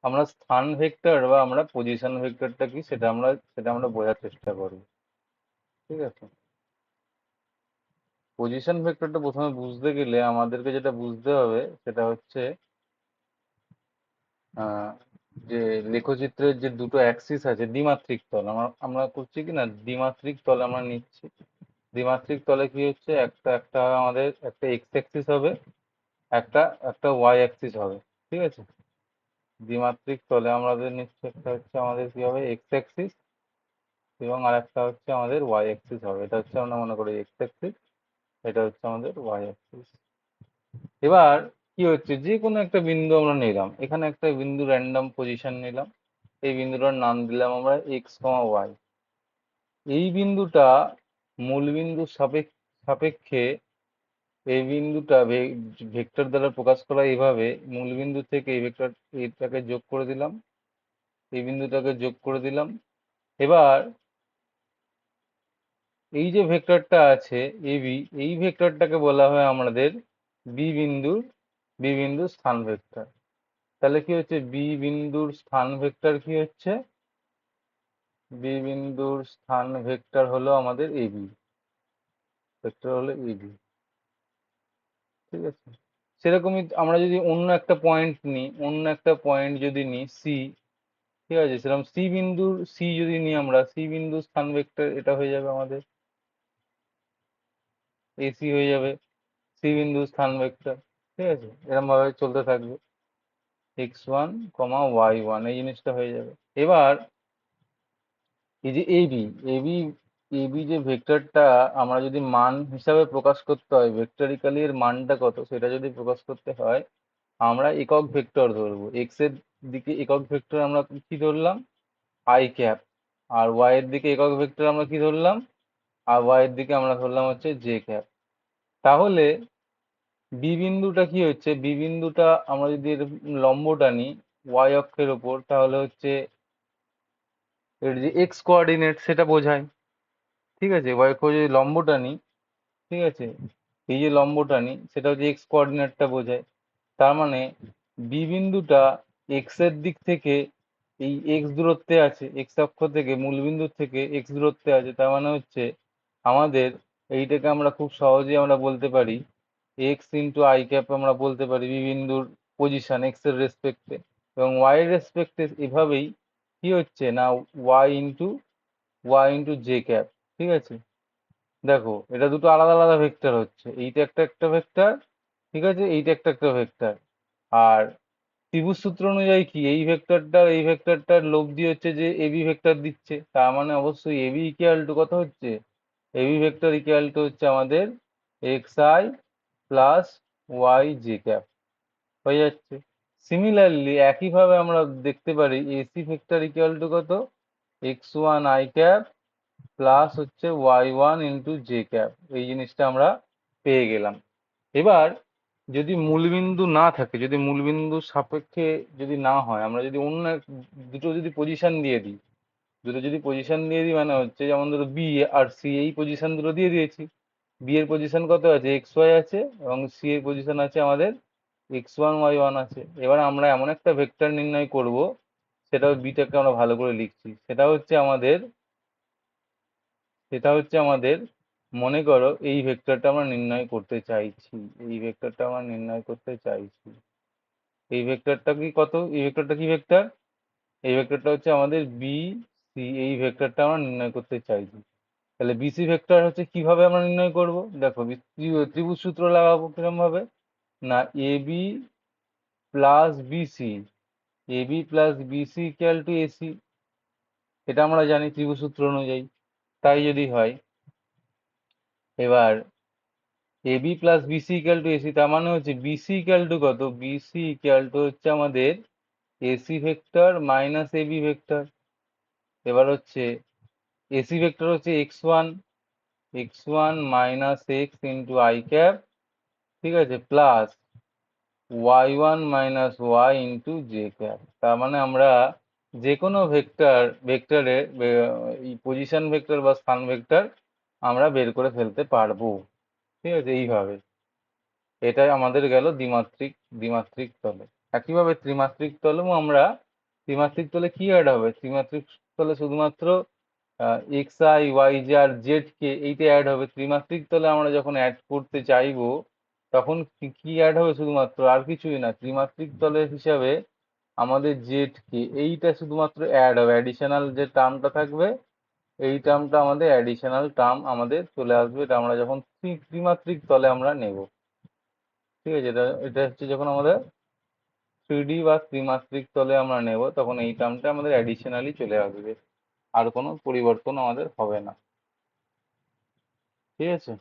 আমরা স্থান ভেক্টর বা আমরা পজিশন ভেক্টরটা কি সেটা আমরা বোঝার চেষ্টা করব। ঠিক আছে, পজিশন ভেক্টরটা প্রথমে বুঝতে গেলে আমাদেরকে যেটা বুঝতে হবে সেটা হচ্ছে আহ, যে লেখচিত্রের যে দুটো অ্যাক্সিস আছে, দ্বিমাত্রিক তল, আমরা আমরা করছি কি না, দ্বিমাত্রিক তল আমরা নিচ্ছি। দ্বিমাত্রিক তলে কি হচ্ছে, একটা একটা আমাদের একটা এক্স অ্যাক্সিস হবে, একটা একটা ওয়াই অ্যাক্সিস হবে। ঠিক আছে, দ্বিমাত্রিক তলে আমাদের নিচ্ছে একটা হচ্ছে আমাদের কি হবে, এক্স অ্যাক্সিস, এবং আরেকটা হচ্ছে আমাদের ওয়াই অ্যাক্সিস হবে। এটা হচ্ছে আমরা মনে করি এক্স অ্যাক্সিস, এটা হচ্ছে আমাদের ওয়াই অ্যাক্সিস। এবার কি হচ্ছে, যে কোনো একটা বিন্দু আমরা নিলাম, এখানে একটা বিন্দু র্যান্ডম পজিশন নিলাম, এই বিন্দুটার নাম দিলাম আমরা এক্স কমা ওয়াই। এই বিন্দুটা মূলবিন্দুর সাপেক্ষে এই বিন্দুটা ভেক্টর দ্বারা প্রকাশ করা এইভাবে, মূলবিন্দু থেকে এই ভেক্টর এটাকে যোগ করে দিলাম, এই বিন্দুটাকে যোগ করে দিলাম। এবার এই যে ভেক্টরটা আছে এবি, এই ভেক্টরটাকে বলা হয় আমাদের বি বিন্দুর বি বিন্দুর স্থান ভেক্টর। তাহলে কি হচ্ছে, বি বিন্দুর স্থান ভেক্টর কি হচ্ছে, বি বিন্দুর স্থান ভেক্টর হলো আমাদের এবি, ভেক্টর হলো এবি। ঠিক আছে, সেরকমই আমরা যদি অন্য একটা পয়েন্ট নিই, অন্য একটা পয়েন্ট যদি নিই সি, ঠিক আছে, সেরকম সি বিন্দুর সি যদি নিই আমরা, সি বিন্দুর স্থান ভেক্টর এটা হয়ে যাবে আমাদের এসি হয়ে যাবে সি বিন্দুর স্থান ভেক্টর। ঠিক আছে, এরকম ভাবে চলতে থাকবে, X one comma Y one, এই জিনিসটা হয়ে যাবে। এবার এই যে এবি, এবি এবি যে ভেক্টরটা আমরা যদি মান হিসাবে প্রকাশ করতে হয়, ভেক্টরিক্যালি এর মানটা কত সেটা যদি প্রকাশ করতে হয়, আমরা একক ভেক্টর ধরবো। এক্স এর দিকে একক ভেক্টর আমরা কি ধরলাম, আই ক্যাপ, আর ওয়াই এর দিকে একক ভেক্টর আমরা কি ধরলাম, আর ওয়াই এর দিকে আমরা ধরলাম হচ্ছে জে ক্যাপ। তাহলে বি বিন্দুটা কি হচ্ছে, বি বিন্দুটা আমরা যদি এর লম্বটা নিই ওয়াই অক্ষের ওপর, তাহলে হচ্ছে এর যে এক্স কোঅর্ডিনেট সেটা বোঝায়। ঠিক আছে, ওয়াই অক্ষ যদি লম্বটা নিই, ঠিক আছে, এই যে লম্বটা নিই সেটা হচ্ছে এক্স কোঅর্ডিনেটটা বোঝায়। তার মানে বি বিন্দুটা এক্স এর দিক থেকে এই এক্স দূরত্বে আছে, এক্স অক্ষ থেকে মূলবিন্দু থেকে এক্স দূরত্বে আছে। তার মানে হচ্ছে আমাদের এইটাকে আমরা খুব সহজেই আমরা বলতে পারি এক্স ইন্টু আই ক্যাপ, আমরা বলতে পারি বি বিন্দুর পজিশন এক্স এর রেসপেক্টে, এবং ওয়াই এর রেসপেক্টে এভাবেই কি হচ্ছে না, ওয়াই ইন্টু জে ক্যাপ। ঠিক আছে, দেখো এটা দুটো আলাদা আলাদা ভেক্টর হচ্ছে, এইটা একটা একটা ভেক্টর, ঠিক আছে, এইটা একটা একটা ভেক্টর। আর ত্রিভুজ সূত্র অনুযায়ী কি, এই ভেক্টরটার লব্ধি হচ্ছে যে এবি ভেক্টর দিচ্ছে, তার মানে অবশ্যই এবি ইকুয়াল টু কত হচ্ছে, এবি ভেক্টর ইকুয়াল টু হচ্ছে আমাদের X I plus Y J cap হয়ে যাচ্ছে। সিমিলারলি একইভাবে আমরা দেখতে পারি এসি ভেক্টর ইকুয়াল টু কত, X one I cap plus হচ্ছে Y one into J cap, এই জিনিসটা আমরা পেয়ে গেলাম। এবার যদি মূলবিন্দু না থাকে, যদি মূলবিন্দু সাপেক্ষে যদি না হয়, আমরা যদি অন্য দুটো যদি পজিশন দিয়ে দিই, দুটো যদি পজিশন দিয়ে দিই মানে হচ্ছে যেমন ধরো বি আর সি, এই পজিশন দুটো দিয়ে দিয়েছি। বি এর পজিশন কত আছে, এক্স ওয়াই আছে, এবং সি এর পজিশন আছে আমাদের এক্স ওয়ান ওয়াই ওয়ান আছে। এবার আমরা এমন একটা ভেক্টর নির্ণয় করব, সেটাও বিটাকে আমরা ভালো করে লিখছি, সেটা হচ্ছে আমাদের মনে করো এই ভেক্টরটা আমরা নির্ণয় করতে চাইছি, এই ভেক্টরটা আমরা নির্ণয় করতে চাইছি। এই ভেক্টরটা কি কত, এই ভেক্টরটা কি ভেক্টর, এই ভেক্টরটা হচ্ছে আমাদের বি সি, এই ভেক্টরটা আমরা নির্ণয় করতে চাইছি। তাহলে বিসি ভেক্টর হচ্ছে কিভাবে আমরা নির্ণয় করব, দেখো ত্রিভুজ সূত্র লাগাবো কিরকম ভাবে, না AB plus BC, AB plus BC equal to AC, এটা আমরা জানি ত্রিভুজ সূত্র অনুযায়ী। তাই যদি হয়, এবার AB plus BC equal to AC, তার মানে হচ্ছে বিসি ইকুয়াল টু কত, বিসি ইকুয়াল টু হচ্ছে আমাদের AC vector minus AB vector. এবার হচ্ছে এসি ভেক্টর হচ্ছে x one minus x into i cap, ঠিক আছে, plus y one minus y into J cap. তার মানে আমরা যে কোনো ভেক্টরের এই পজিশন ভেক্টর বা স্থান ভেক্টর আমরা বের করে ফেলতে পারবো। ঠিক আছে, এইভাবে। এটাই আমাদের গেল দ্বিমাত্রিক তলে। একইভাবে ত্রিমাত্রিক তলেও আমরা ত্রিমাত্রিক তলে কি অ্যাড হবে? ত্রিমাত্রিক তলে শুধুমাত্র এক্স আই ওয়াই জে আর জেড কে এইটা অ্যাড হবে। ত্রিমাত্রিক তলে আমরা যখন অ্যাড করতে চাইবো তখন কি অ্যাড হবে? শুধুমাত্র, আর কিছুই না। ত্রিমাত্রিক তলের হিসাবে আমাদের জেড কে এইটা শুধুমাত্র অ্যাড হবে, অ্যাডিশনাল যে টার্মটা থাকবে এই টার্মটা আমাদের অ্যাডিশনাল টার্ম আমাদের চলে আসবে, এটা আমরা যখন ত্রিমাত্রিক তলে আমরা নেব। ঠিক আছে, এটা এটা হচ্ছে যখন আমাদের 3D বা ত্রিমাত্রিক তলে আমরা নেব তখন এই টার্মটা আমাদের অ্যাডিশনালি চলে আসবে, আর কোনো পরিবর্তন আমাদের হবে না। ঠিক আছে।